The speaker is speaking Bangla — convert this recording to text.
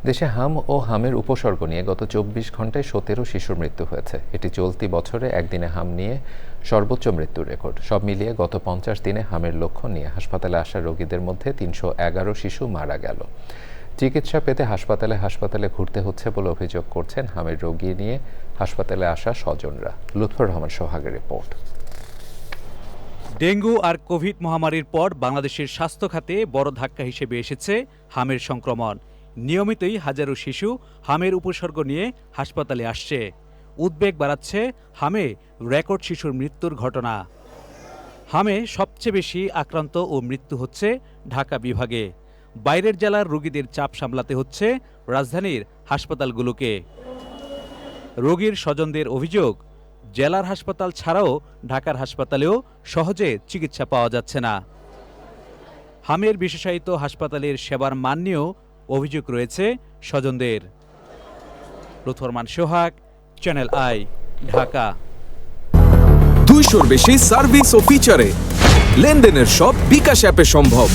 দেশে হাম ও হামের উপসর্গ নিয়ে গত ২৪ ঘন্টায় ১৭ শিশুর মৃত্যু হয়েছে। এটি চলতি বছরে একদিনে হাম নিয়ে সর্বোচ্চ মৃত্যুর রেকর্ড। সব মিলিয়ে গত ৫০ দিনে হামের লক্ষণ নিয়ে হাসপাতালে আসা রোগীদের মধ্যে ৩১১ শিশু মারা গেল। চিকিৎসা পেতে হাসপাতালে ঘুরতে হচ্ছে বলে অভিযোগ করছেন হামের রোগী নিয়ে হাসপাতালে আসা স্বজনরা। লুৎফর রহমান সোহাগের রিপোর্ট। ডেঙ্গু আর কোভিড মহামারীর পর বাংলাদেশের স্বাস্থ্য খাতে বড় ধাক্কা হিসেবে এসেছে হামের সংক্রমণ। নিয়মিতই হাজারো শিশু হামের উপসর্গ নিয়ে হাসপাতালে আসছে। উদ্বেগ বাড়াচ্ছে হামে রেকর্ড শিশুর মৃত্যুর ঘটনা। হামে সবচেয়ে বেশি আক্রান্ত ও মৃত্যু হচ্ছে ঢাকা বিভাগে। বাইরের জেলার রোগীদের চাপ সামলাতে হচ্ছে রাজধানীর হাসপাতালগুলোকে। রোগীর স্বজনদের অভিযোগ, জেলার হাসপাতাল ছাড়াও ঢাকার হাসপাতালেও সহজে চিকিৎসা পাওয়া যাচ্ছে না। হামের বিশেষায়িত হাসপাতালের সেবার মান নিয়েও অভিযোগ রয়েছে স্বজনদের। লুৎফর রহমান সোহাগ, চ্যানেল আই, ঢাকা। 200-র বেশি সার্ভিস ও ফিচারে লেনদেনের সব বিকাশ অ্যাপে সম্ভব।